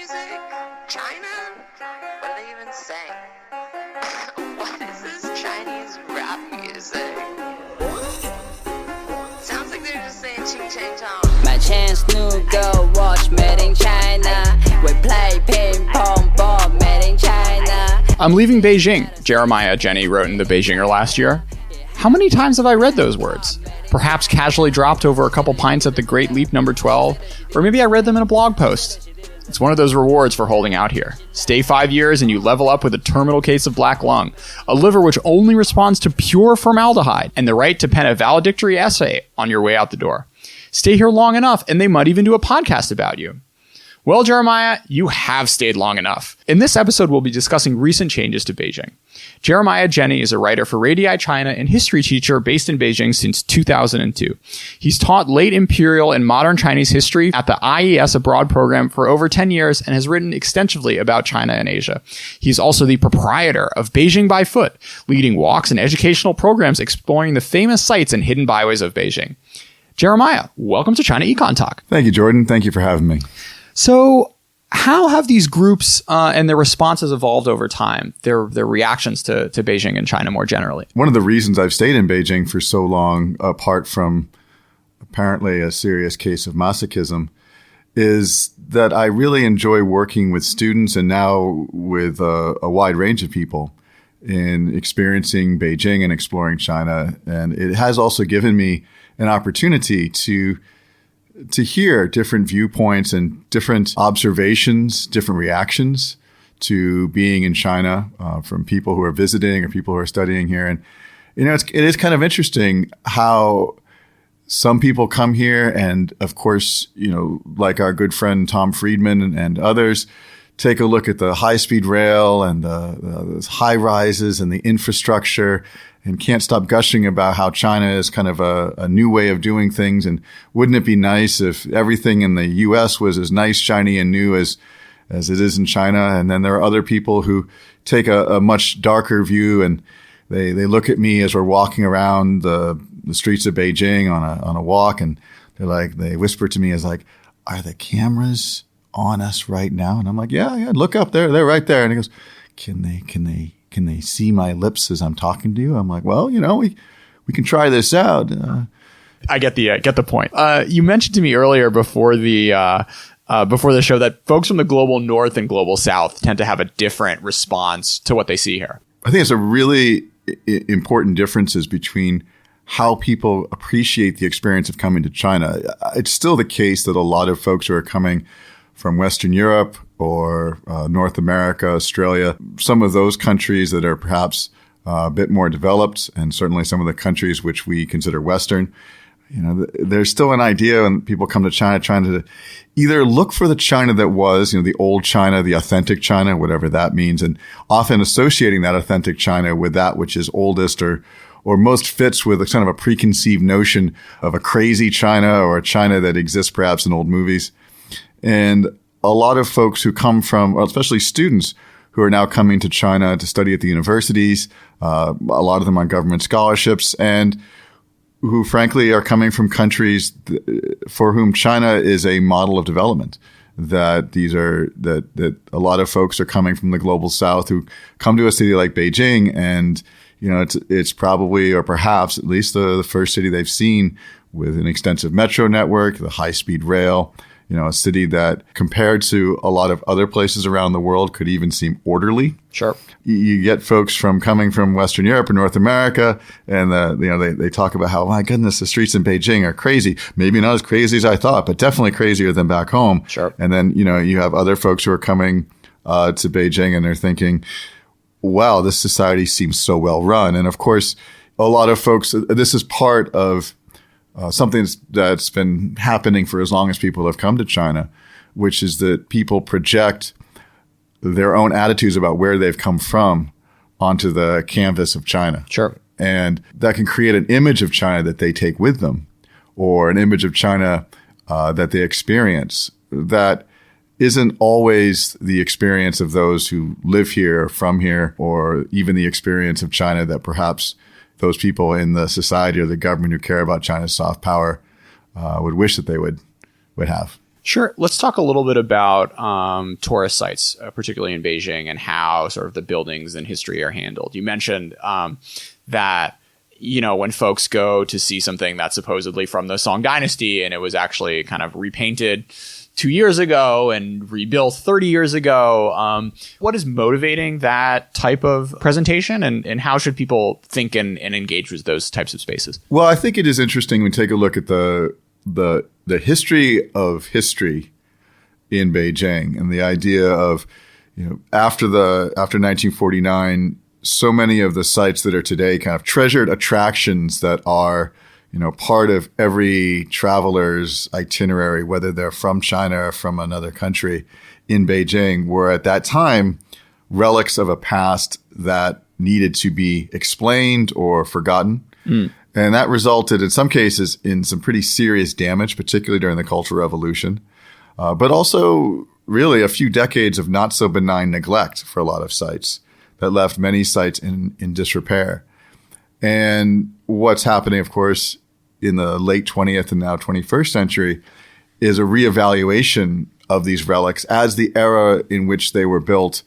music? China? What are they even saying? What is this Chinese rap music? Sounds like they're just saying ching chang chong. My chance new girl watch made in China. We play ping pong ball made in China. I'm leaving Beijing, Jeremiah Jenny wrote in the Beijinger last year. How many times have I read those words? Perhaps casually dropped over a couple pints at the Great Leap number 12, or maybe I read them in a blog post. It's one of those rewards for holding out here. Stay 5 years and you level up with a terminal case of black lung, a liver which only responds to pure formaldehyde, and the right to pen a valedictory essay on your way out the door. Stay here long enough and they might even do a podcast about you. Well, Jeremiah, you have stayed long enough. In this episode, we'll be discussing recent changes to Beijing. Jeremiah Jenny is a writer for Radii China and history teacher based in Beijing since 2002. He's taught late imperial and modern Chinese history at the IES Abroad program for over 10 years and has written extensively about China and Asia. He's also the proprietor of Beijing by Foot, leading walks and educational programs exploring the famous sites and hidden byways of Beijing. Jeremiah, welcome to China Econ Talk. Thank you, Jordan. Thank you for having me. So how have these groups and their responses evolved over time, their reactions to Beijing and China more generally? One of the reasons I've stayed in Beijing for so long, apart from apparently a serious case of masochism, is that I really enjoy working with students and now with a wide range of people in experiencing Beijing and exploring China. And it has also given me an opportunity to hear different viewpoints and different observations, different reactions to being in China from people who are visiting or people who are studying here. And, you know, it is kind of interesting how some people come here and, of course, you know, like our good friend Tom Friedman and others, take a look at the high-speed rail and the high rises and the infrastructure and can't stop gushing about how China is kind of a new way of doing things. And wouldn't it be nice if everything in the U.S. was as nice, shiny, and new as it is in China? And then there are other people who take a much darker view, and they look at me as we're walking around the streets of Beijing on a walk, and they whisper to me as like, "Are the cameras on us right now?" And I'm like, yeah, look up there. They're right there. And he goes, can they see my lips as I'm talking to you? I'm like, well, you know, we can try this out. I get the point. You mentioned to me earlier before the show that folks from the global north and global south tend to have a different response to what they see here. I think it's a really important differences between how people appreciate the experience of coming to China. It's still the case that a lot of folks who are coming from Western Europe or North America, Australia, some of those countries that are perhaps a bit more developed, and certainly some of the countries which we consider Western, you know, there's still an idea when people come to China trying to either look for the China that was, you know, the old China, the authentic China, whatever that means, and often associating that authentic China with that which is oldest or most fits with a kind of a preconceived notion of a crazy China or a China that exists perhaps in old movies. And a lot of folks who come from, or especially students who are now coming to China to study at the universities, a lot of them on government scholarships, and who frankly are coming from countries for whom China is a model of development. That a lot of folks are coming from the global south who come to a city like Beijing, and you know it's probably, or perhaps at least the first city they've seen with an extensive metro network, the high-speed rail. You know, a city that compared to a lot of other places around the world could even seem orderly. Sure. You get folks coming from Western Europe or North America, and they talk about how, my goodness, the streets in Beijing are crazy. Maybe not as crazy as I thought, but definitely crazier than back home. Sure. And then, you know, you have other folks who are coming to Beijing and they're thinking, wow, this society seems so well run. And of course, a lot of folks, this is part of something that's been happening for as long as people have come to China, which is that people project their own attitudes about where they've come from onto the canvas of China. Sure. And that can create an image of China that they take with them, or an image of China that they experience that isn't always the experience of those who live here, from here, or even the experience of China that perhaps those people in the society or the government who care about China's soft power would wish that they would have. Sure. Let's talk a little bit about tourist sites, particularly in Beijing, and how sort of the buildings and history are handled. You mentioned that, when folks go to see something that's supposedly from the Song dynasty and it was actually kind of repainted 2 years ago and rebuilt 30 years ago, what is motivating that type of presentation, and how should people think and engage with those types of spaces? Well, I think it is interesting when we take a look at the history of history in Beijing, and the idea of, after 1949, so many of the sites that are today kind of treasured attractions that are, part of every traveler's itinerary, whether they're from China or from another country in Beijing, were at that time relics of a past that needed to be explained or forgotten. And that resulted in some cases in some pretty serious damage, particularly during the Cultural Revolution, but also really a few decades of not so benign neglect for a lot of sites that left many sites in disrepair. And what's happening, of course, in the late 20th and now 21st century is a reevaluation of these relics as the era in which they were built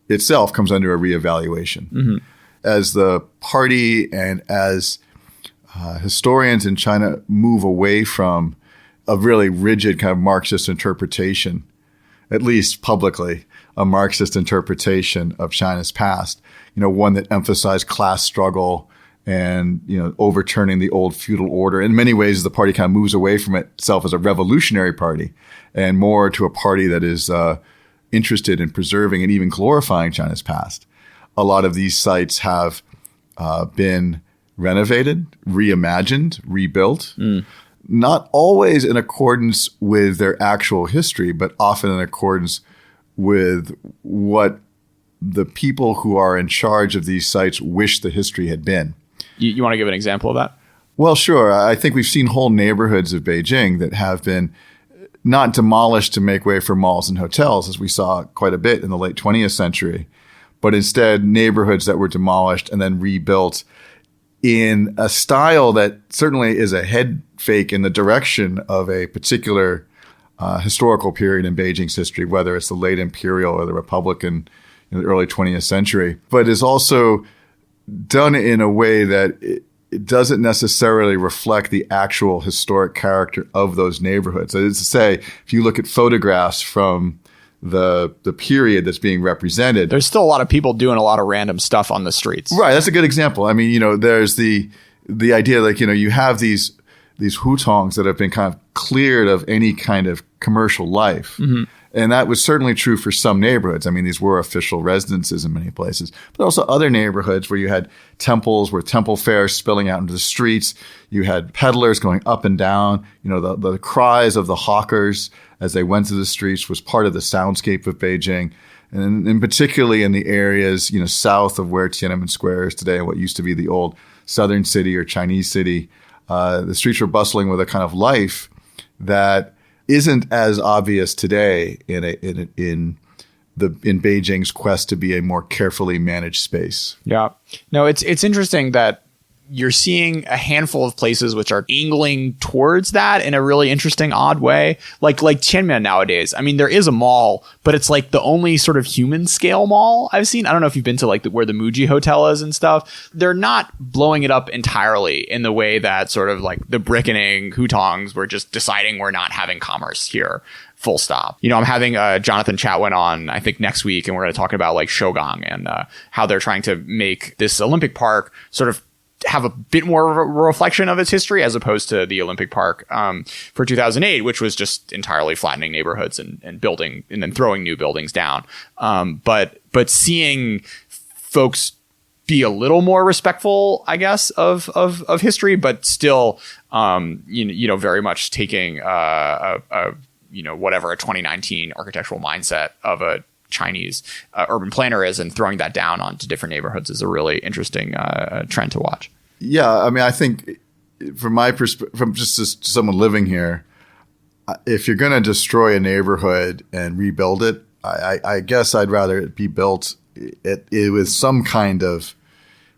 itself comes under a reevaluation. As the party and as historians in China move away from a really rigid kind of Marxist interpretation, at least publicly, a Marxist interpretation of China's past, one that emphasized class struggle and, overturning the old feudal order. In many ways, the party kind of moves away from itself as a revolutionary party and more to a party that is interested in preserving and even glorifying China's past. A lot of these sites have been renovated, reimagined, rebuilt, not always in accordance with their actual history, but often in accordance with what the people who are in charge of these sites wish the history had been. You want to give an example of that? Well, sure. I think we've seen whole neighborhoods of Beijing that have been not demolished to make way for malls and hotels, as we saw quite a bit in the late 20th century, but instead neighborhoods that were demolished and then rebuilt in a style that certainly is a head fake in the direction of a particular historical period in Beijing's history, whether it's the late imperial or the Republican in the early 20th century, but is also done in a way that it doesn't necessarily reflect the actual historic character of those neighborhoods. That is to say, if you look at photographs from the period that's being represented, there's still a lot of people doing a lot of random stuff on the streets. Right. That's a good example. I mean, there's the idea like, you have these hutongs that have been kind of cleared of any kind of commercial life. And that was certainly true for some neighborhoods. I mean, these were official residences in many places, but also other neighborhoods where you had temples, where temple fairs spilling out into the streets. You had peddlers going up and down. The cries of the hawkers as they went through the streets was part of the soundscape of Beijing. And particularly in the areas, south of where Tiananmen Square is today, what used to be the old Southern City or Chinese City, the streets were bustling with a kind of life that isn't as obvious today in Beijing's quest to be a more carefully managed space. Yeah. No, it's interesting that you're seeing a handful of places which are angling towards that in a really interesting, odd way. Like Tiananmen nowadays. I mean, there is a mall, but it's like the only sort of human scale mall I've seen. I don't know if you've been to like where the Muji Hotel is and stuff. They're not blowing it up entirely in the way that sort of like the brickening hutongs were just deciding we're not having commerce here. Full stop. I'm having Jonathan Chatwin on, I think, next week, and we're going to talk about like Shougang and how they're trying to make this Olympic Park sort of have a bit more of a reflection of its history as opposed to the Olympic Park for 2008, which was just entirely flattening neighborhoods and building and then throwing new buildings down. But seeing folks be a little more respectful, I guess, of history, but still, very much taking whatever a 2019 architectural mindset of a Chinese urban planner is and throwing that down onto different neighborhoods is a really interesting trend to watch. Yeah, I mean, I think from my perspective, from just as someone living here, if you're going to destroy a neighborhood and rebuild it, I guess I'd rather it be built with some kind of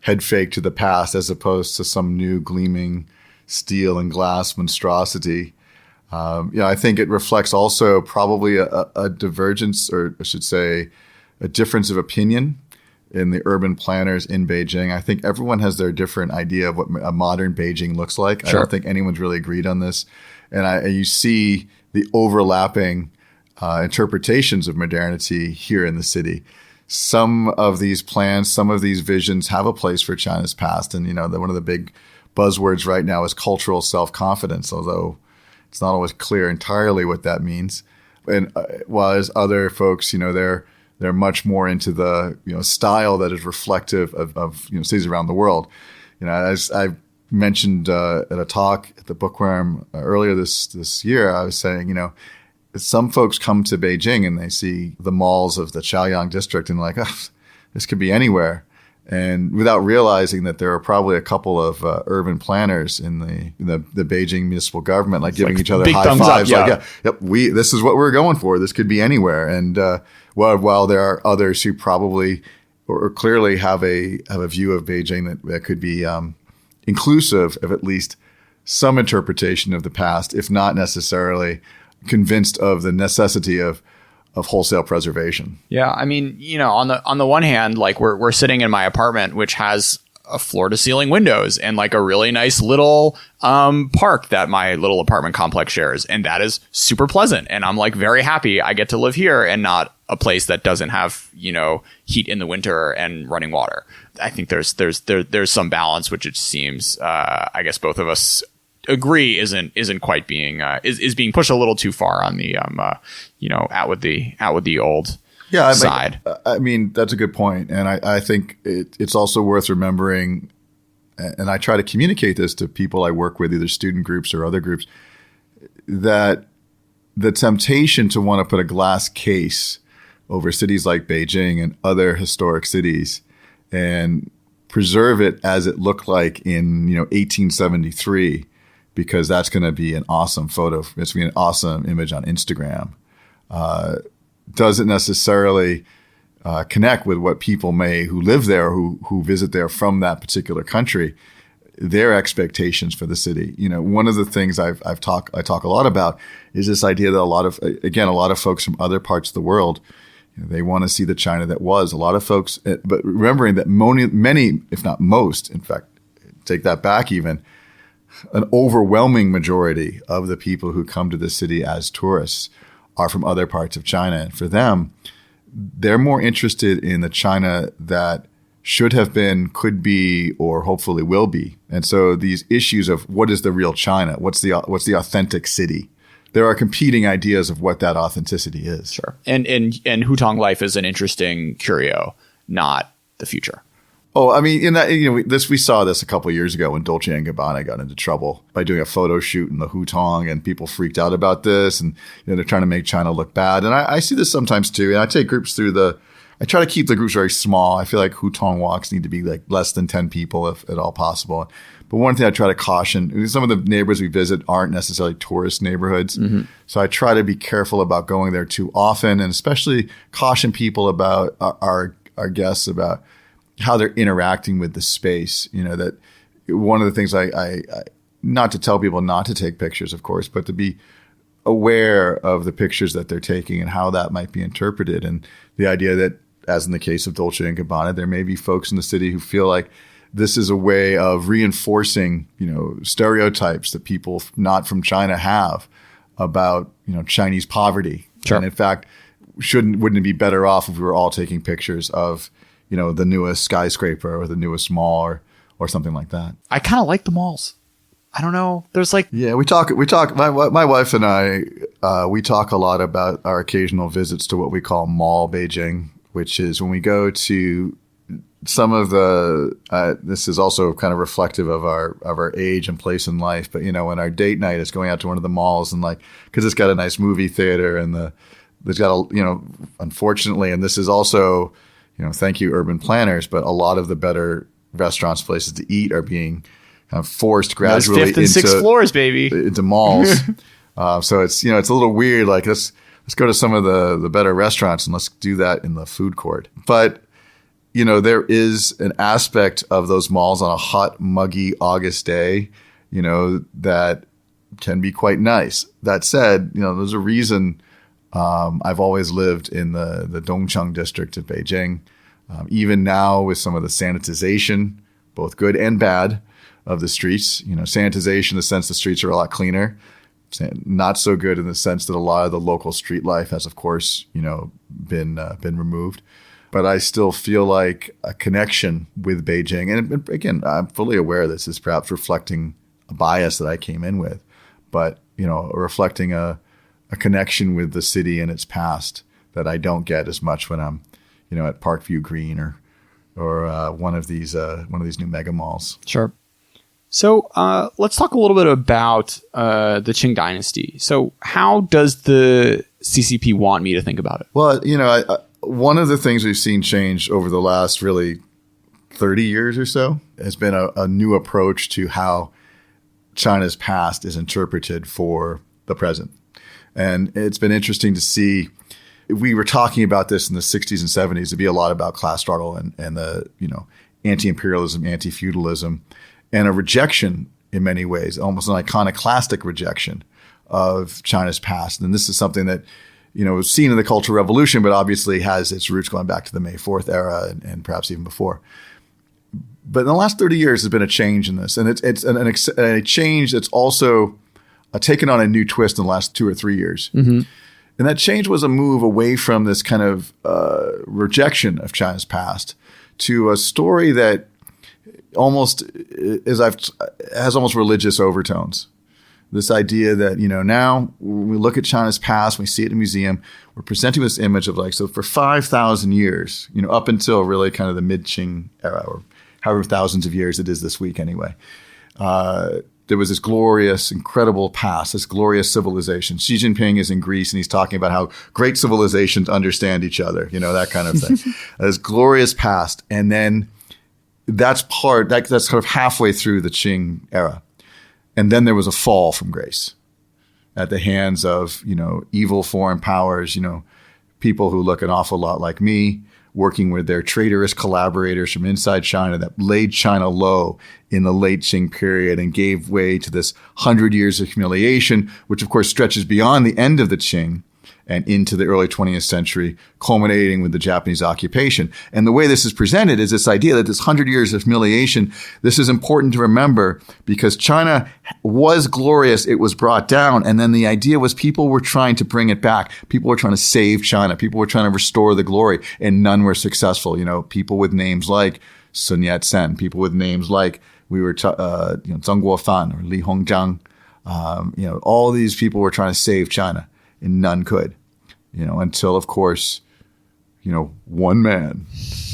head fake to the past as opposed to some new gleaming steel and glass monstrosity. I think it reflects also probably a divergence, or I should say, a difference of opinion in the urban planners in Beijing. I think everyone has their different idea of what a modern Beijing looks like. Sure. I don't think anyone's really agreed on this. And you see the overlapping interpretations of modernity here in the city. Some of these plans, some of these visions have a place for China's past. And, one of the big buzzwords right now is cultural self-confidence, although it's not always clear entirely what that means. And whereas other folks, they're much more into the style that is reflective of cities around the world. As I mentioned at a talk at the Bookworm earlier this year, I was saying, some folks come to Beijing and they see the malls of the Chaoyang district and like, this could be anywhere. And without realizing that there are probably a couple of urban planners in the Beijing municipal government, like giving each other high fives, this is what we're going for. This could be anywhere. And while there are others who probably or clearly have a view of Beijing that could be inclusive of at least some interpretation of the past, if not necessarily convinced of the necessity of wholesale preservation. Yeah, I mean, on the one hand, like we're sitting in my apartment, which has a floor to ceiling windows and like a really nice little park that my little apartment complex shares, and that is super pleasant. And I'm like very happy I get to live here and not a place that doesn't have heat in the winter and running water. I think there's some balance, which it seems I guess both of us agree isn't quite being is being pushed a little too far on the out with the old side. I mean that's a good point, and I think it's also worth remembering, and I try to communicate this to people I work with, either student groups or other groups, that the temptation to want to put a glass case over cities like Beijing and other historic cities and preserve it as it looked like in 1873. Because that's going to be an awesome photo. It's going to be an awesome image on Instagram. Doesn't necessarily connect with what people who live there, who visit there from that particular country, their expectations for the city. One of the things I talk a lot about is this idea that a lot of folks from other parts of the world, they want to see the China that was. A lot of folks, but remembering that many, if not most, in fact, take that back even. An overwhelming majority of the people who come to the city as tourists are from other parts of China. And for them, they're more interested in the China that should have been, could be, or hopefully will be. And so these issues of what is the real China? What's the authentic city? There are competing ideas of what that authenticity is. Sure. And Hutong life is an interesting curio, not the future. Oh, I mean, in that we saw this a couple of years ago when Dolce & Gabbana got into trouble by doing a photo shoot in the Hutong, and people freaked out about this, and they're trying to make China look bad. And I see this sometimes too. And I take groups through I try to keep the groups very small. I feel like Hutong walks need to be like less than 10 people if at all possible. But one thing I try to caution, some of the neighborhoods we visit aren't necessarily tourist neighborhoods. Mm-hmm. So I try to be careful about going there too often, and especially caution people about our guests about how they're interacting with the space. That one of the things I not to tell people not to take pictures, of course, but to be aware of the pictures that they're taking and how that might be interpreted. And the idea that, as in the case of Dolce & Gabbana, there may be folks in the city who feel like this is a way of reinforcing, stereotypes that people not from China have about, Chinese poverty. Sure. And in fact, wouldn't it be better off if we were all taking pictures of the newest skyscraper or the newest mall or something like that. I kind of like the malls. I don't know. There's like... Yeah, we talk, my wife and I, we talk a lot about our occasional visits to what we call Mall Beijing, which is when we go to some of the, this is also kind of reflective of our age and place in life, but when our date night is going out to one of the malls and because it's got a nice movie theater and there's got unfortunately, and this is also... thank you, urban planners, but a lot of the better restaurants, places to eat are being kind of forced gradually into 5th and 6th floors, baby, into malls. So it's it's a little weird. Like let's go to some of the better restaurants and let's do that in the food court. But there is an aspect of those malls on a hot, muggy August day, that can be quite nice. That said, there's a reason I've always lived in the Dongcheng district of Beijing. Even now with some of the sanitization, both good and bad, of the streets, sanitization in the sense the streets are a lot cleaner. Not so good in the sense that a lot of the local street life has, of course, been removed. But I still feel like a connection with Beijing. And again, I'm fully aware this is perhaps reflecting a bias that I came in with, but reflecting a connection with the city and its past that I don't get as much when I'm, at Parkview Green or one of these new mega malls. Sure. So let's talk a little bit about the Qing dynasty. So how does the CCP want me to think about it? Well, one of the things we've seen change over the last really 30 years or so has been a new approach to how China's past is interpreted for the present. And it's been interesting to see. We were talking about this in the 60s and 70s. It'd be a lot about class struggle and the, anti-imperialism, anti-feudalism, and a rejection in many ways, almost an iconoclastic rejection of China's past. And this is something that, was seen in the Cultural Revolution, but obviously has its roots going back to the May 4th era and perhaps even before. But in the last 30 years, there's been a change in this. And it's a change that's also taken on a new twist in the last 2 or 3 years. Mm-hmm. And that change was a move away from this kind of rejection of China's past to a story that almost has almost religious overtones. This idea that, now when we look at China's past, we see it in a museum, we're presenting this image of so for 5,000 years, up until really kind of the mid-Qing era, or however thousands of years it is this week anyway, there was this glorious, incredible past, this glorious civilization. Xi Jinping is in Greece and he's talking about how great civilizations understand each other, that kind of thing. This glorious past. And then that's kind of halfway through the Qing era. And then there was a fall from grace at the hands of, evil foreign powers, people who look an awful lot like me, working with their traitorous collaborators from inside China that laid China low in the late Qing period and gave way to this 100 years of humiliation, which of course stretches beyond the end of the Qing and into the early 20th century, culminating with the Japanese occupation. And the way this is presented is this idea that this 100 years of humiliation, this is important to remember because China was glorious. It was brought down. And then the idea was people were trying to bring it back. People were trying to save China. People were trying to restore the glory, and none were successful. People with names like Sun Yat-sen, people with names like Zheng Guofan or Li Hongzhang. All these people were trying to save China, and none could. Until, of course, one man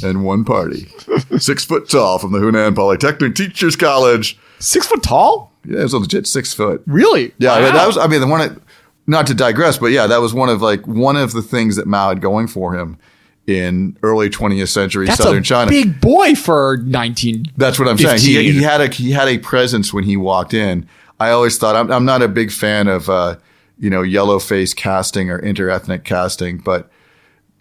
and one party, 6 foot tall from the Hunan Polytechnic Teachers College. 6 foot tall? Yeah, it was a legit 6 foot. Really? Yeah, wow. That was, the one, not to digress, but yeah, that was one of the things that Mao had going for him in early 20th century southern China. That's a big boy for 19. That's what I'm saying. He had a presence when he walked in. I always thought, I'm not a big fan of, yellow face casting or interethnic casting. But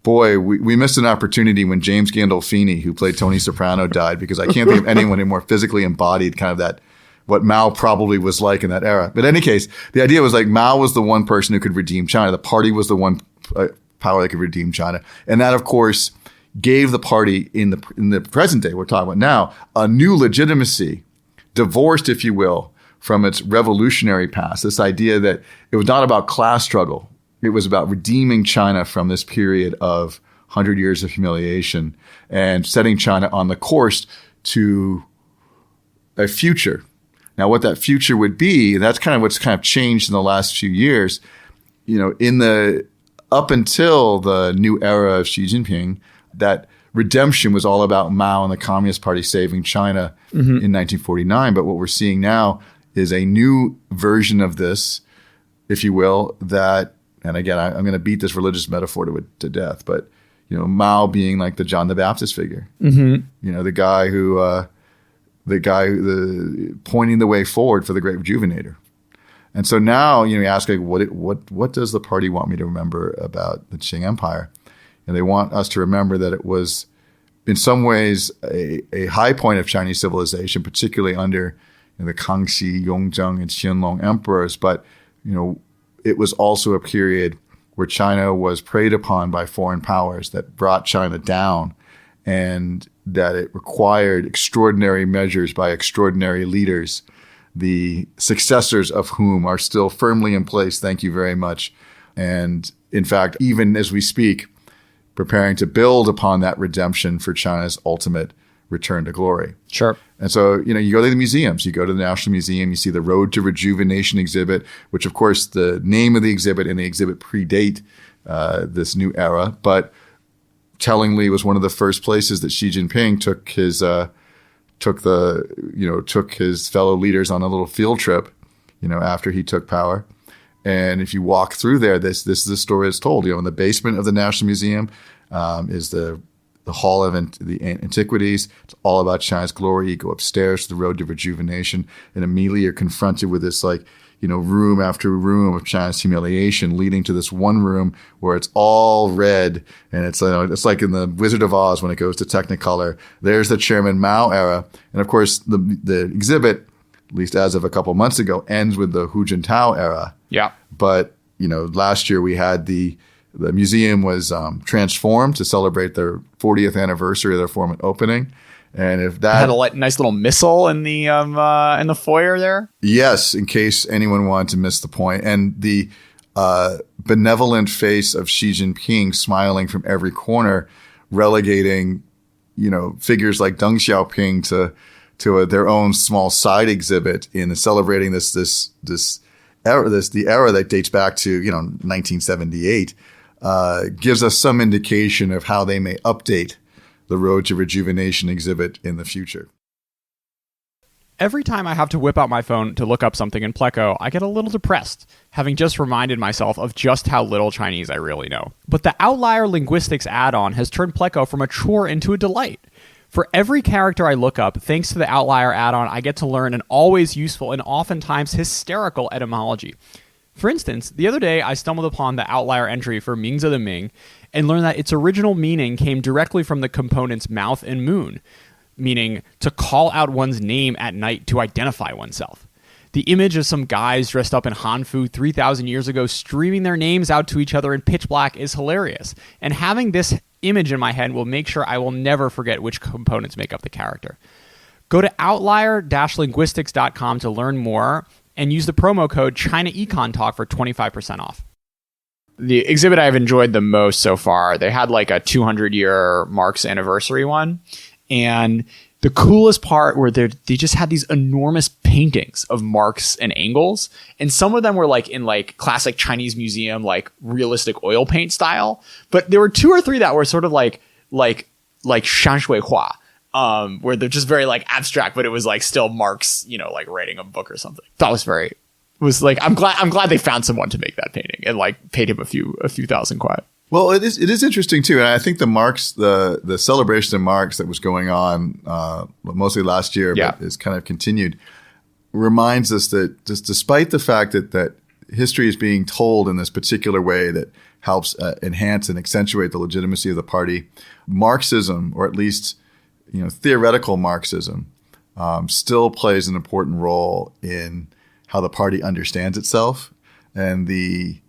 boy, we missed an opportunity when James Gandolfini, who played Tony Soprano, died, because I can't think of anyone who more physically embodied kind of that, what Mao probably was like in that era. But in any case, the idea was Mao was the one person who could redeem China. The party was the one power that could redeem China. And that, of course, gave the party in the present day, we're talking about now, a new legitimacy, divorced, if you will, from its revolutionary past. This idea that it was not about class struggle. It was about redeeming China from this period of 100 years of humiliation and setting China on the course to a future. Now, what that future would be, that's kind of what's kind of changed in the last few years. Up until the new era of Xi Jinping, that redemption was all about Mao and the Communist Party saving China in 1949. But what we're seeing now is a new version of this, if you will, that, and again, I'm going to beat this religious metaphor to death, but, Mao being like the John the Baptist figure, the guy who pointing the way forward for the great rejuvenator. And so now, you ask, what does the party want me to remember about the Qing Empire? And they want us to remember that it was, in some ways, a high point of Chinese civilization, particularly under and the Kangxi, Yongzheng, and Qianlong emperors. But, it was also a period where China was preyed upon by foreign powers that brought China down, and that it required extraordinary measures by extraordinary leaders, the successors of whom are still firmly in place. Thank you very much. And in fact, even as we speak, preparing to build upon that redemption for China's ultimate return to glory. Sure. And so, you go to the museums, you go to the National Museum, you see the Road to Rejuvenation exhibit, which of course the name of the exhibit and the exhibit predate this new era, but tellingly was one of the first places that Xi Jinping took his fellow leaders on a little field trip, after he took power. And if you walk through there, this is the story that's told. In the basement of the National Museum is the Hall of the Antiquities. It's all about China's glory. You go upstairs to the Road to Rejuvenation, and immediately you're confronted with this room after room of China's humiliation, leading to this one room where it's all red, and it's like in the Wizard of Oz when it goes to Technicolor. There's the Chairman Mao era, and of course the exhibit, at least as of a couple months ago, ends with the Hu Jintao era. Yeah. But last year we had the museum was transformed to celebrate their 40th anniversary of their former opening. And if that had a nice little missile in the foyer there. Yes, in case anyone wanted to miss the point. And the benevolent face of Xi Jinping smiling from every corner, relegating, figures like Deng Xiaoping to their own small side exhibit in celebrating the era that dates back to 1978, gives us some indication of how they may update the Road to Rejuvenation exhibit in the future. Every time I have to whip out my phone to look up something in Pleco, I get a little depressed, having just reminded myself of just how little Chinese I really know. But the Outlier Linguistics add-on has turned Pleco from a chore into a delight. For every character I look up, thanks to the Outlier add-on, I get to learn an always useful and oftentimes hysterical etymology. For instance, the other day I stumbled upon the Outlier entry for Mingzi de Ming and learned that its original meaning came directly from the components mouth and moon, meaning to call out one's name at night to identify oneself. The image of some guys dressed up in Hanfu 3,000 years ago streaming their names out to each other in pitch black is hilarious, and having this image in my head will make sure I will never forget which components make up the character. Go to outlier-linguistics.com to learn more and use the promo code ChinaEconTalk for 25% off. The exhibit I've enjoyed the most so far, they had like a 200-year Marx anniversary one. And the coolest part were they just had these enormous paintings of Marx and Engels. And some of them were like in like classic Chinese museum, like realistic oil paint style. But there were two or three that were sort of like shanshui hua. Where they're just very like abstract, but it was like still Marx, like writing a book or something. That was I'm glad they found someone to make that painting and like paid him a few thousand kuai. Well, it is interesting too, and I think the Marx, the celebration of Marx that was going on mostly last year, but is kind of continued, reminds us that just despite the fact that history is being told in this particular way that helps enhance and accentuate the legitimacy of the party, Marxism, or at least theoretical Marxism, still plays an important role in how the party understands itself, and the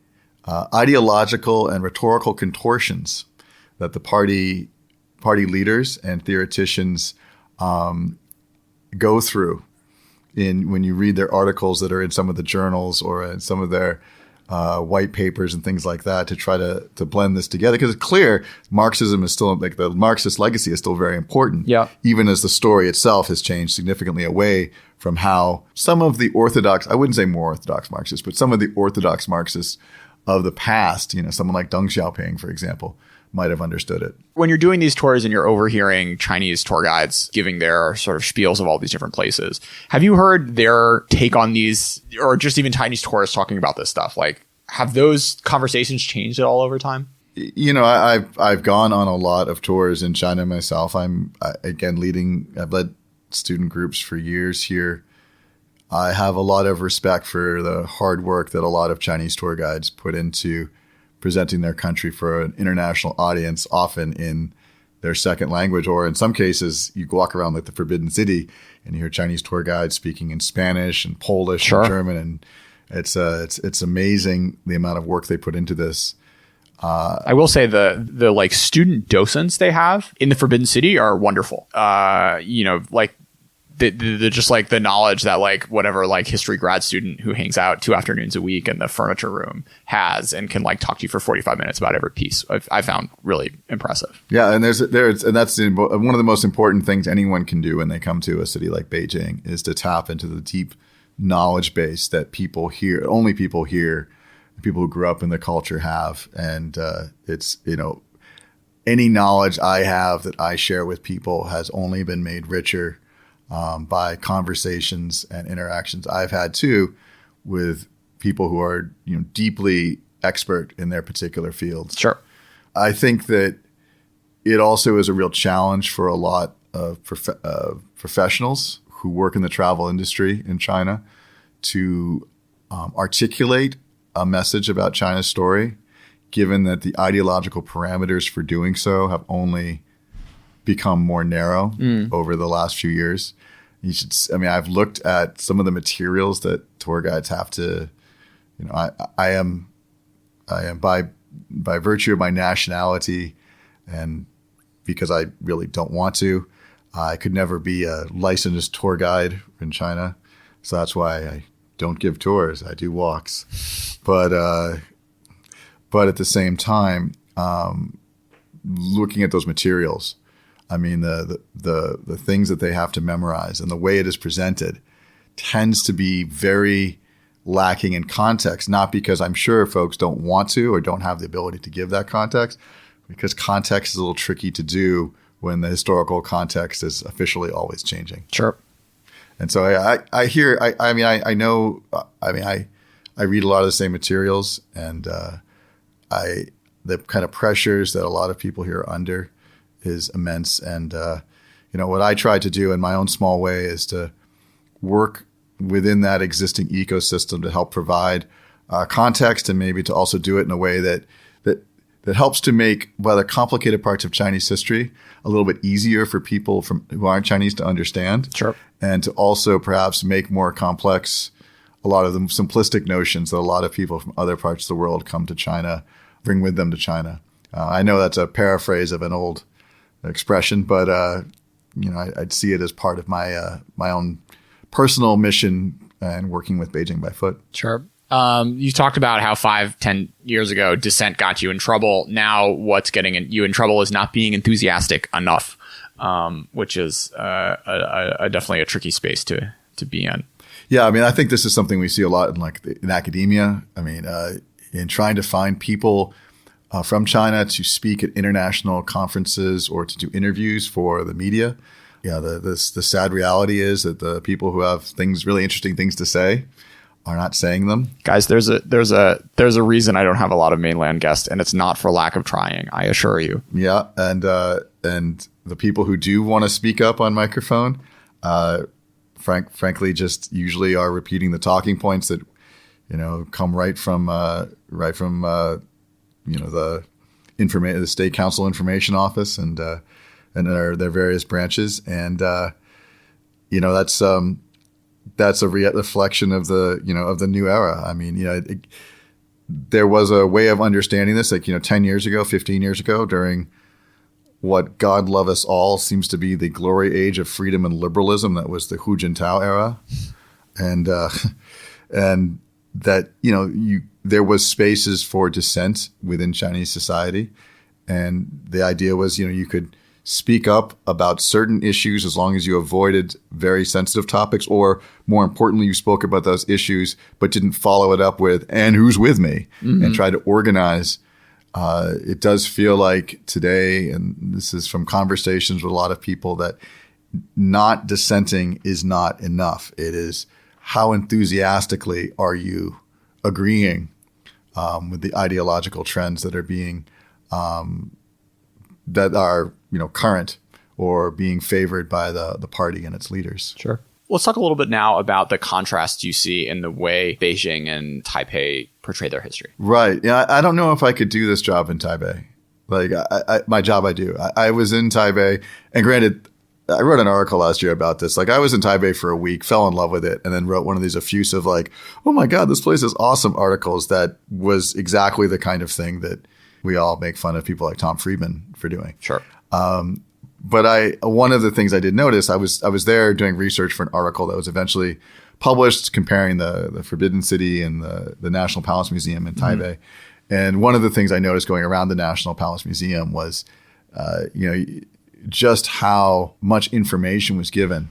ideological and rhetorical contortions that the party leaders and theoreticians go through when you read their articles that are in some of the journals or in some of their white papers and things like that to try to blend this together. Because it's clear Marxism is still, like the Marxist legacy is still very important, even as the story itself has changed significantly away from how some of the orthodox, I wouldn't say more orthodox Marxists, but some of the orthodox Marxists of the past, someone like Deng Xiaoping, for example, might have understood it. When you're doing these tours and you're overhearing Chinese tour guides giving their sort of spiels of all these different places, have you heard their take on these, or just even Chinese tourists talking about this stuff? Like, have those conversations changed at all over time? I've gone on a lot of tours in China myself. I've led student groups for years here. I have a lot of respect for the hard work that a lot of Chinese tour guides put into presenting their country for an international audience, often in their second language. Or in some cases, you walk around like the Forbidden City and you hear Chinese tour guides speaking in Spanish and Polish and German. And it's amazing the amount of work they put into this. I will say the like student docents they have in the Forbidden City are wonderful. Like the just like the knowledge that like whatever like history grad student who hangs out 2 afternoons a week in the furniture room has and can like talk to you for 45 minutes about every piece. I found really impressive. Yeah, and that's one of the most important things anyone can do when they come to a city like Beijing is to tap into the deep knowledge base that people here, people who grew up in the culture have. And it's, any knowledge I have that I share with people has only been made richer by conversations and interactions I've had too with people who are, deeply expert in their particular fields. Sure. I think that it also is a real challenge for a lot of professionals who work in the travel industry in China to articulate a message about China's story, given that the ideological parameters for doing so have only become more narrow over the last few years. I've looked at some of the materials that tour guides have to, I am by virtue of my nationality and because I really don't want to, I could never be a licensed tour guide in China. So that's why I don't give tours. I do walks. But at the same time, looking at those materials, the things that they have to memorize and the way it is presented tends to be very lacking in context, not because I'm sure folks don't want to or don't have the ability to give that context, because context is a little tricky to do when the historical context is officially always changing. Sure. And so I read a lot of the same materials, and the kind of pressures that a lot of people here are under is immense. And what I try to do in my own small way is to work within that existing ecosystem to help provide context, and maybe to also do it in a way that helps to make rather complicated parts of Chinese history a little bit easier for people who aren't Chinese to understand. Sure. And to also perhaps make more complex a lot of the simplistic notions that a lot of people from other parts of the world come to China, bring with them to China. I know that's a paraphrase of an old expression, but I'd see it as part of my own personal mission and working with Beijing by foot. Sure. You talked about how 5-10 years ago dissent got you in trouble. Now what's getting you in trouble is not being enthusiastic enough, which is definitely a tricky space to be in. Yeah, I think this is something we see a lot in academia. In trying to find people from China to speak at international conferences or to do interviews for the media. Yeah, the sad reality is that the people who have really interesting things to say are not saying them. Guys, there's a reason I don't have a lot of mainland guests, and it's not for lack of trying, I assure you. Yeah, and the people who do want to speak up on microphone, frankly, just usually are repeating the talking points that come right from the the State Council Information Office and their various branches, and that's a reflection of the new era. There was a way of understanding this 10 years ago, 15 years ago, during what, God love us all, seems to be the glory age of freedom and liberalism. That was the Hu Jintao era. And that, there was spaces for dissent within Chinese society. And the idea was, you could speak up about certain issues as long as you avoided very sensitive topics, or more importantly, you spoke about those issues but didn't follow it up with, and who's with me, and try to organize. It does feel like today, and this is from conversations with a lot of people, that not dissenting is not enough. It is how enthusiastically are you agreeing with the ideological trends that are being current or being favored by the party and its leaders. Sure. Let's talk a little bit now about the contrast you see in the way Beijing and Taipei portray their history. Right. Yeah, I don't know if I could do this job in Taipei. Like my job, I do. I was in Taipei, and granted, I wrote an article last year about this. Like I was in Taipei for a week, fell in love with it, and then wrote one of these effusive, like, oh my God, this place is awesome articles that was exactly the kind of thing that we all make fun of people like Tom Friedman for doing. Sure. But one of the things I did notice, I was there doing research for an article that was eventually published comparing the Forbidden City and the National Palace Museum in Taipei. Mm-hmm. And one of the things I noticed going around the National Palace Museum was, just how much information was given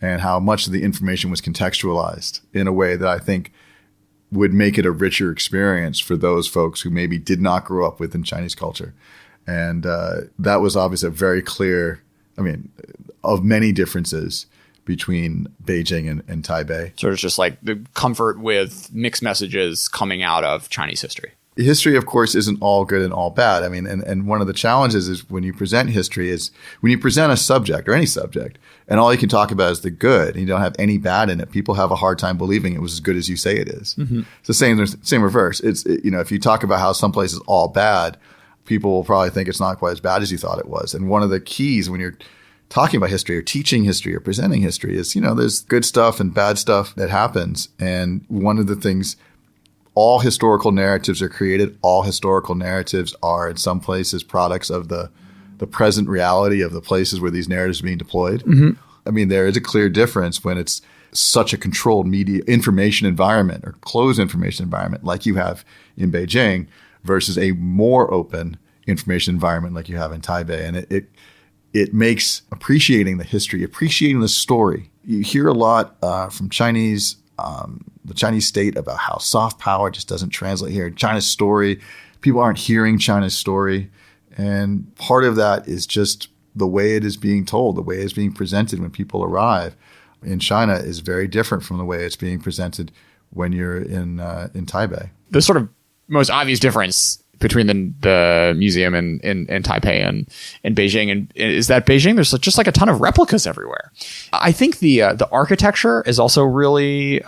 and how much of the information was contextualized in a way that I think would make it a richer experience for those folks who maybe did not grow up within Chinese culture. And that was obviously a very clear, of many differences between Beijing and Taipei. So it's just like the comfort with mixed messages coming out of Chinese history. History, of course, isn't all good and all bad. And one of the challenges is when you present history is when you present a subject or any subject and all you can talk about is the good and you don't have any bad in it, people have a hard time believing it was as good as you say it is. Mm-hmm. It's the same reverse. If you talk about how some place is all bad, people will probably think it's not quite as bad as you thought it was. And one of the keys when you're talking about history or teaching history or presenting history is, there's good stuff and bad stuff that happens. And one of the things, all historical narratives are created. All historical narratives are in some places products of the present reality of the places where these narratives are being deployed. Mm-hmm. There is a clear difference when it's such a controlled media information environment or closed information environment like you have in Beijing versus a more open information environment like you have in Taipei. And it makes appreciating the history, appreciating the story. You hear a lot from Chinese the Chinese state about how soft power just doesn't translate here. China's story, people aren't hearing China's story. And part of that is just the way it is being told, the way it's being presented when people arrive in China is very different from the way it's being presented when you're in Taipei. The sort of most obvious difference between the museum in Taipei and Beijing and is that Beijing there's just like a ton of replicas everywhere. I think the architecture is also really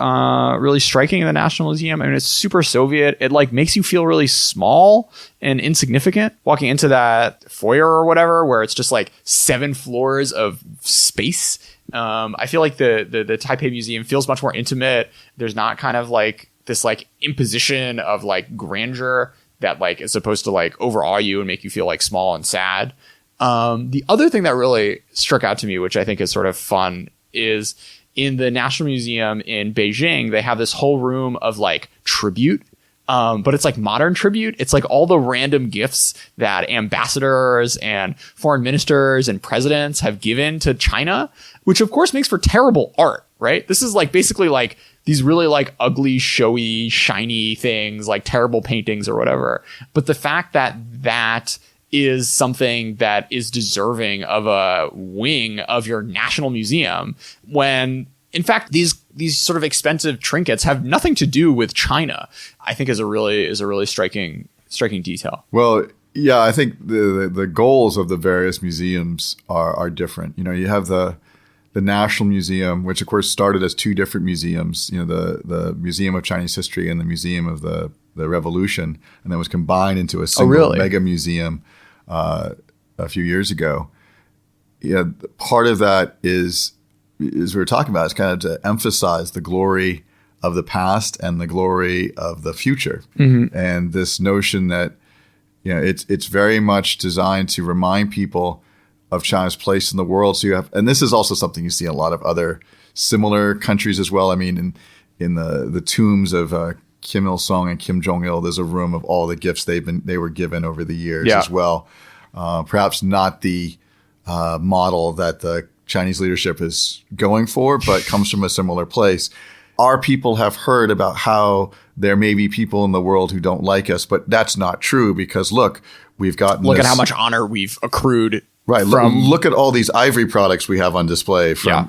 striking in the National Museum. It's super Soviet. It like makes you feel really small and insignificant walking into that foyer or whatever where it's just like 7 floors of space. I feel like the Taipei Museum feels much more intimate. There's not kind of like this like imposition of like grandeur that like is supposed to like overawe you and make you feel like small and sad. The other thing that really struck out to me, which I think is sort of fun, is in the National Museum in Beijing, they have this whole room of like tribute. But it's like modern tribute. It's like all the random gifts that ambassadors and foreign ministers and presidents have given to China, which of course makes for terrible art, right? This is like basically like these really like ugly, showy, shiny things, like terrible paintings or whatever. But the fact that that is something that is deserving of a wing of your national museum when in fact, these sort of expensive trinkets have nothing to do with China, I think is a really striking detail. Well, yeah, I think the goals of the various museums are different. You have the National Museum, which of course started as 2 different museums, the Museum of Chinese History and the Museum of the Revolution, and then was combined into a single mega museum a few years ago. Yeah, part of that is we were talking about, is kind of to emphasize the glory of the past and the glory of the future. Mm-hmm. And this notion that, it's very much designed to remind people of China's place in the world. So and this is also something you see in a lot of other similar countries as well. In the tombs of Kim Il-sung and Kim Jong-il, there's a room of all the gifts they were given over the years as well. Perhaps not the model that the Chinese leadership is going for, but comes from a similar place. Our people have heard about how there may be people in the world who don't like us, but that's not true because look at how much honor we've accrued. Right. Look at all these ivory products we have on display. So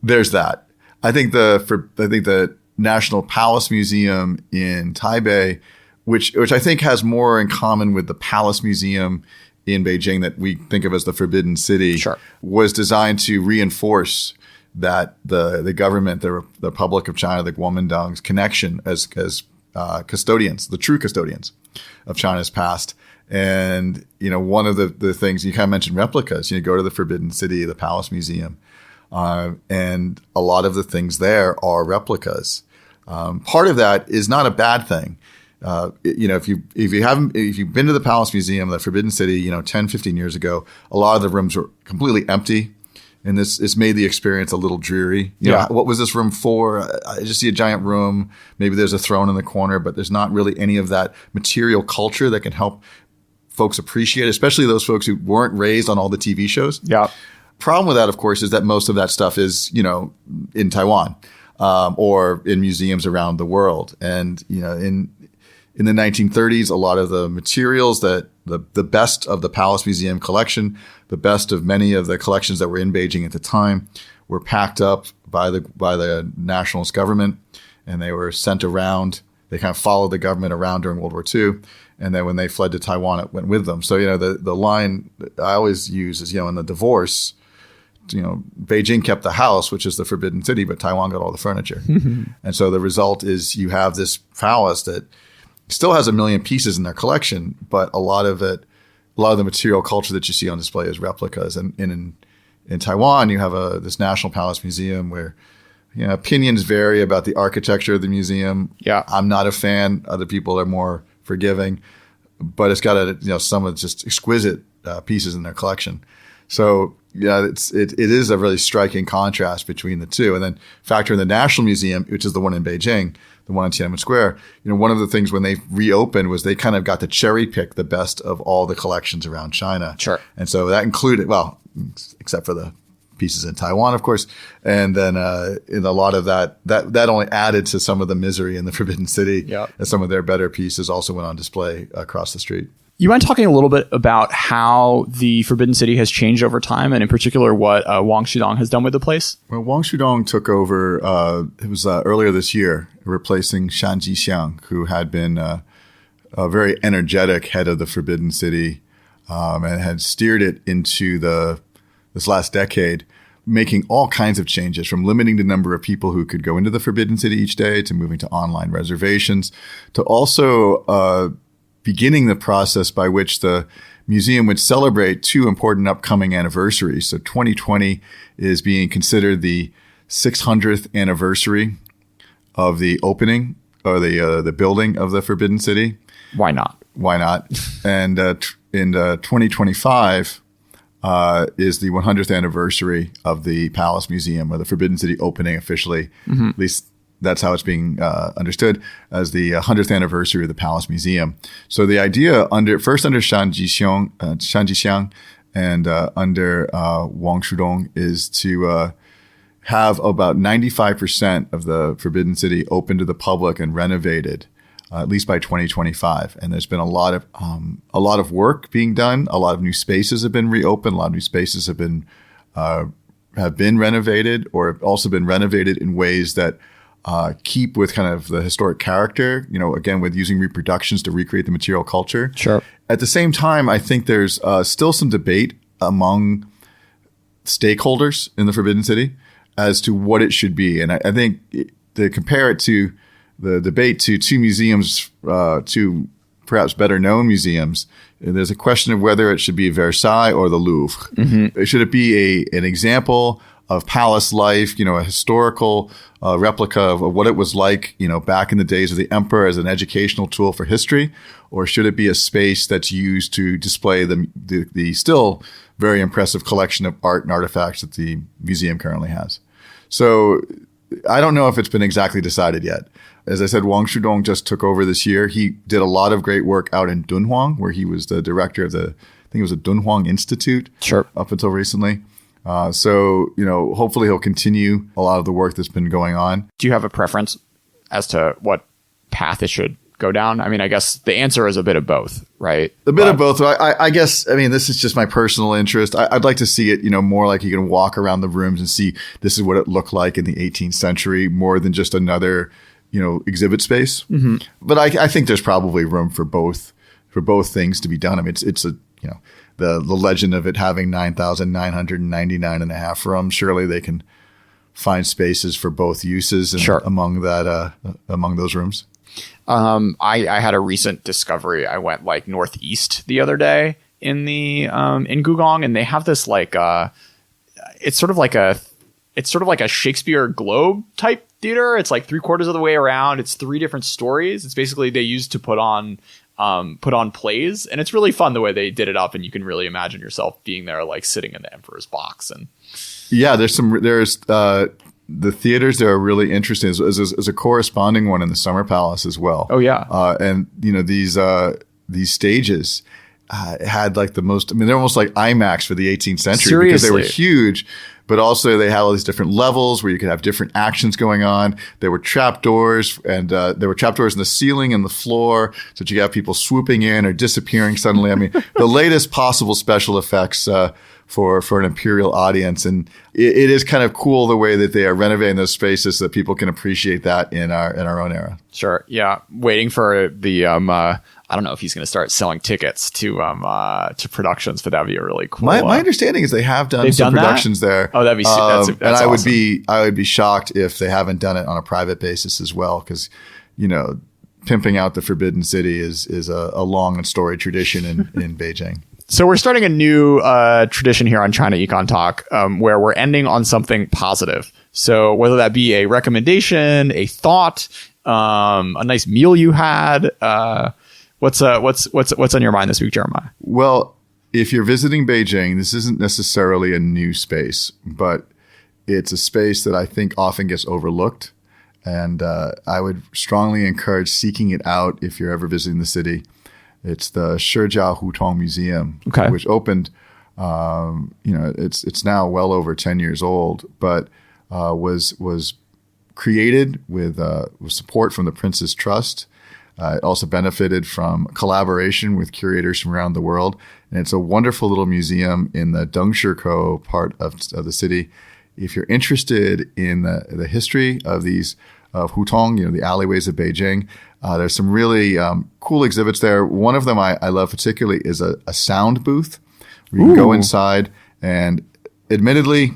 there's that. I think the National Palace Museum in Taipei, which I think has more in common with the Palace Museum in Beijing that we think of as the Forbidden City, was designed to reinforce that the government, the Republic of China, the Kuomintang's connection as custodians, the true custodians of China's past. And, one of the things you kind of mentioned replicas, go to the Forbidden City, the Palace Museum, and a lot of the things there are replicas. Part of that is not a bad thing. If you've been to the Palace Museum, the Forbidden City, 10, 15 years ago, a lot of the rooms were completely empty. And it's made the experience a little dreary. What was this room for? I just see a giant room. Maybe there's a throne in the corner, but there's not really any of that material culture that can help folks appreciate it, especially those folks who weren't raised on all the TV shows. Yeah. Problem with that, of course, is that most of that stuff is, in Taiwan or in museums around the world. And, in the 1930s, a lot of the materials that the best of the Palace Museum collection, the best of many of the collections that were in Beijing at the time, were packed up by the nationalist government, and they were sent around. They kind of followed the government around during World War II, and then when they fled to Taiwan, it went with them. So the line I always use is in the divorce, Beijing kept the house, which is the Forbidden City, but Taiwan got all the furniture. And so the result is you have this palace that still has 1 million pieces in their collection, but a lot of the material culture that you see on display is replicas. And in Taiwan, you have this National Palace Museum where opinions vary about the architecture of the museum. Yeah, I'm not a fan. Other people are more forgiving, but it's got some of just exquisite pieces in their collection. So it is a really striking contrast between the two. And then factor in the National Museum, which is the one in Beijing, the one in Tiananmen Square. One of the things when they reopened was they kind of got to cherry pick the best of all the collections around China. Sure. And so that included, except for the pieces in Taiwan, of course. And then in a lot of that only added to some of the misery in the Forbidden City. Yep. And some of their better pieces also went on display across the street. You mind talking a little bit about how the Forbidden City has changed over time, and in particular what Wang Shudong has done with the place? Well, Wang Shudong took over, it was earlier this year, replacing Shan Jixiang, who had been a very energetic head of the Forbidden City and had steered it into this last decade, making all kinds of changes, from limiting the number of people who could go into the Forbidden City each day to moving to online reservations, to also beginning the process by which the museum would celebrate 2 important upcoming anniversaries. So 2020 is being considered the 600th anniversary of the opening or the building of the Forbidden City. Why not? And in 2025 is the 100th anniversary of the Palace Museum, or the Forbidden City opening officially. Mm-hmm. At least that's how it's being understood, as the 100th anniversary of the Palace Museum. So the idea first under Shan Jixiang and under Wang Shudong is to have about 95% of the Forbidden City open to the public and renovated, at least by 2025. And there's been a lot of work being done. A lot of new spaces have been reopened. A lot of new spaces have been renovated, or have also been renovated in ways that keep with kind of the historic character, again, with using reproductions to recreate the material culture. Sure. At the same time, I think there's still some debate among stakeholders in the Forbidden City as to what it should be. And I think to compare it to the debate to 2 museums, 2 perhaps better known museums, there's a question of whether it should be Versailles or the Louvre. Mm-hmm. Should it be an example of palace life, a historical replica of what it was like, back in the days of the emperor, as an educational tool for history? Or should it be a space that's used to display the still very impressive collection of art and artifacts that the museum currently has? So I don't know if it's been exactly decided yet. As I said, Wang Shudong just took over this year. He did a lot of great work out in Dunhuang, where he was the director of I think it was the Dunhuang Institute. Sure. Up until recently. So hopefully he'll continue a lot of the work that's been going on. Do you have a preference as to what path it should go down? I mean, I guess the answer is a bit of both, right? A bit of both. I guess, this is just my personal interest. I'd like to see it, more like you can walk around the rooms and see this is what it looked like in the 18th century, more than just another, exhibit space. Mm-hmm. But I think there's probably room for both things to be done. It's a, the legend of it having 9,999 and a half rooms. Surely they can find spaces for both uses Sure. among those rooms. I had a recent discovery. I went like northeast the other day in the in Gugong, and they have this like it's sort of like a Shakespeare Globe type theater. It's like 3/4 of the way around. It's 3 different stories. It's basically they used to put on plays, and it's really fun the way they did it up, and you can really imagine yourself being there, like sitting in the Emperor's box. And yeah, there's the theaters there are really interesting. There's a corresponding one in the Summer Palace as well. Oh yeah, and these stages had like the most. I mean, they're almost like IMAX for the 18th century. Seriously. Because they were huge. But also they had all these different levels where you could have different actions going on. There were trapdoors, and there were trapdoors in the ceiling and the floor, so that you could have people swooping in or disappearing suddenly. I mean, the latest possible special effects for an imperial audience, and it is kind of cool the way that they are renovating those spaces so that people can appreciate that in our own era. Sure. Yeah. Waiting for the I don't know if he's going to start selling tickets to productions, but that'd be a really cool. My understanding is they have done some productions there. Oh, that'd be that's and awesome. I would be shocked if they haven't done it on a private basis as well, because pimping out the Forbidden City is a long and storied tradition in Beijing. So we're starting a new tradition here on China Econ Talk, where we're ending on something positive. So whether that be a recommendation, a thought, a nice meal you had. What's on your mind this week, Jeremiah? Well, if you're visiting Beijing, this isn't necessarily a new space, but it's a space that I think often gets overlooked. And I would strongly encourage seeking it out if you're ever visiting the city. It's the Shijia Hutong Museum, which opened, it's now well over 10 years old, but was created with support from the Prince's Trust. It also benefited from collaboration with curators from around the world. And it's a wonderful little museum in the Dengshiko part of the city. If you're interested in the history of these Hutong, the alleyways of Beijing, there's some really cool exhibits there. One of them I love particularly is a sound booth where you can go inside, and admittedly,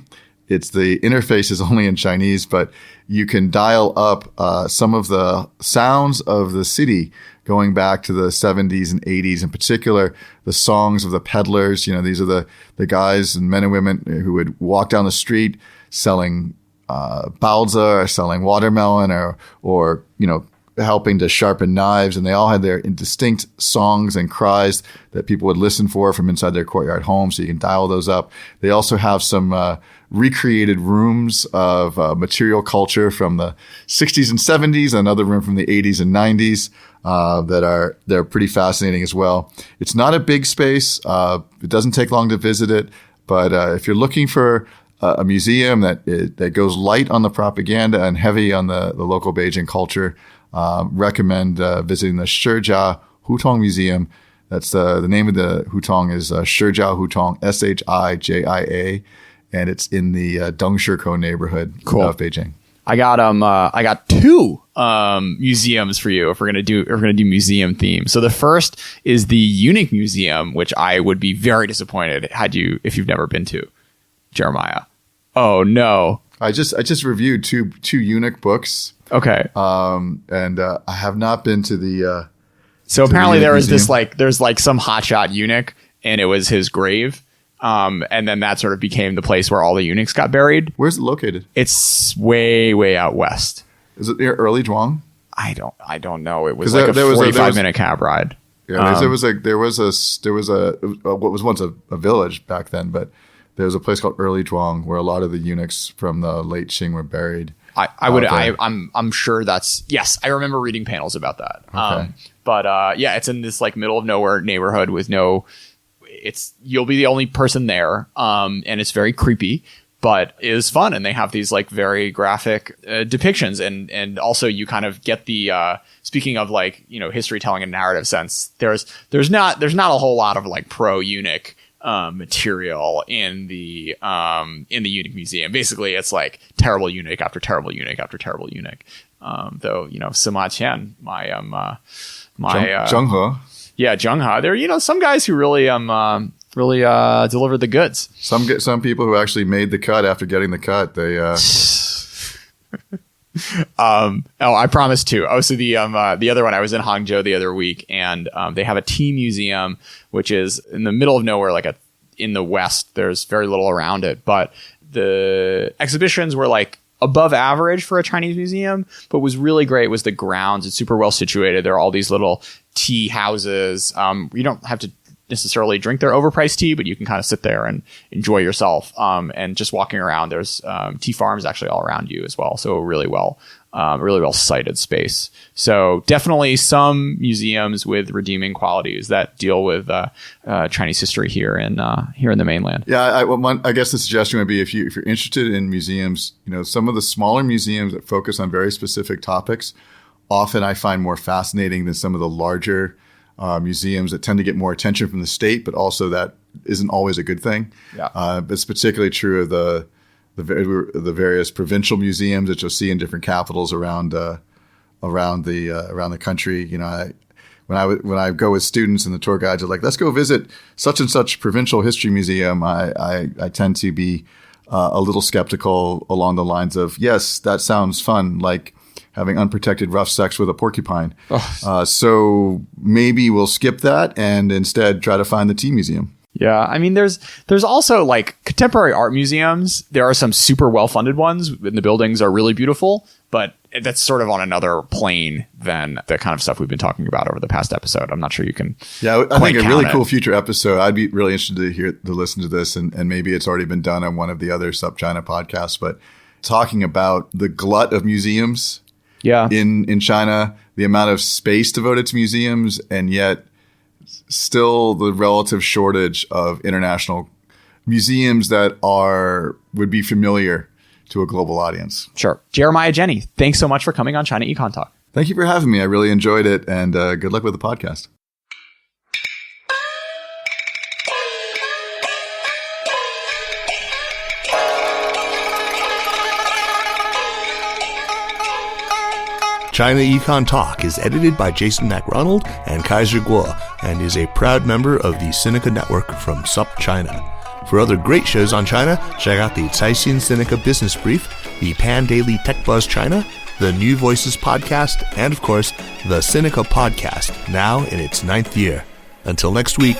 the interface is only in Chinese, but you can dial up some of the sounds of the city going back to the 70s and 80s. In particular, the songs of the peddlers. These are the guys and men and women who would walk down the street selling baozi or selling watermelon or helping to sharpen knives. And they all had their distinct songs and cries that people would listen for from inside their courtyard home. So you can dial those up. They also have some recreated rooms of material culture from the 60s and 70s, another room from the 80s and 90s they're pretty fascinating as well. It's not a big space. It doesn't take long to visit it. But if you're looking for a museum that goes light on the propaganda and heavy on the local Beijing culture, recommend visiting the Shijia Hutong Museum. That's the name of the Hutong is Shijia Hutong, Shijia, and it's in the Dengshiko neighborhood of Beijing. I got 2 museums for you if we're gonna do museum theme. So the first is the Eunuch Museum, which I would be very disappointed if you've never been to, Jeremiah. Oh no. I just reviewed two eunuch books. Okay. And I have not been to the. So apparently there was there's some hotshot eunuch, and it was his grave. And then that sort of became the place where all the eunuchs got buried. Where's it located? It's way, way out west. Is it near Early Zhuang? I don't know. It was like a 45-minute cab ride. Yeah, there was what was once a village back then, but there was a place called Early Zhuang where a lot of the eunuchs from the late Qing were buried. I'm sure that's, yes, I remember reading panels about that. Okay. But it's in this like middle of nowhere neighborhood with you'll be the only person there. And it's very creepy, but it is fun. And they have these like very graphic depictions. And also you kind of get the, speaking of like, history telling in narrative sense, there's not a whole lot of like pro eunuch material in the eunuch museum. Basically it's like terrible eunuch after terrible eunuch after terrible eunuch. Though, Sima Qian, my Zheng He. Yeah, Zheng He. There, some guys who really delivered the goods. Some people who actually made the cut after getting the cut, they I promised two. Oh, so the other one, I was in Hangzhou the other week, and they have a tea museum, which is in the middle of nowhere, like in the West. There's very little around it, but the exhibitions were like above average for a Chinese museum, but was really great was the grounds. It's super well situated. There are all these little tea houses. You don't have to necessarily drink their overpriced tea, but you can kind of sit there and enjoy yourself. And just walking around, there's tea farms actually all around you as well. So really well sited space. So definitely some museums with redeeming qualities that deal with Chinese history here in the mainland. Yeah, I guess the suggestion would be if you're interested in museums, some of the smaller museums that focus on very specific topics, often I find more fascinating than some of the larger museums that tend to get more attention from the state, but also that isn't always a good thing. Yeah. It's particularly true of the various provincial museums that you'll see in different capitals around the country. When I go with students and the tour guides are like, let's go visit such and such provincial history museum, I tend to be a little skeptical along the lines of, yes, that sounds fun, like having unprotected rough sex with a porcupine. So maybe we'll skip that and instead try to find the tea museum. Yeah, I mean, there's also like contemporary art museums. There are some super well-funded ones, and the buildings are really beautiful, but that's sort of on another plane than the kind of stuff we've been talking about over the past episode. I'm not sure you can. Yeah, I think a really cool future episode. I'd be really interested to listen to this, and maybe it's already been done on one of the other SupChina podcasts, but talking about the glut of museums. Yeah. In China, the amount of space devoted to museums, and yet still the relative shortage of international museums that would be familiar to a global audience. Sure. Jeremiah, Jenny, thanks so much for coming on China Econ Talk. Thank you for having me. I really enjoyed it, and good luck with the podcast. China Econ Talk is edited by Jason McRonald and Kaiser Guo and is a proud member of the Sinica Network from SupChina. For other great shows on China, check out the Caixin Sinica Business Brief, the Pan Daily Tech Buzz China, the New Voices Podcast, and of course, the Sinica Podcast, now in its 9th year. Until next week.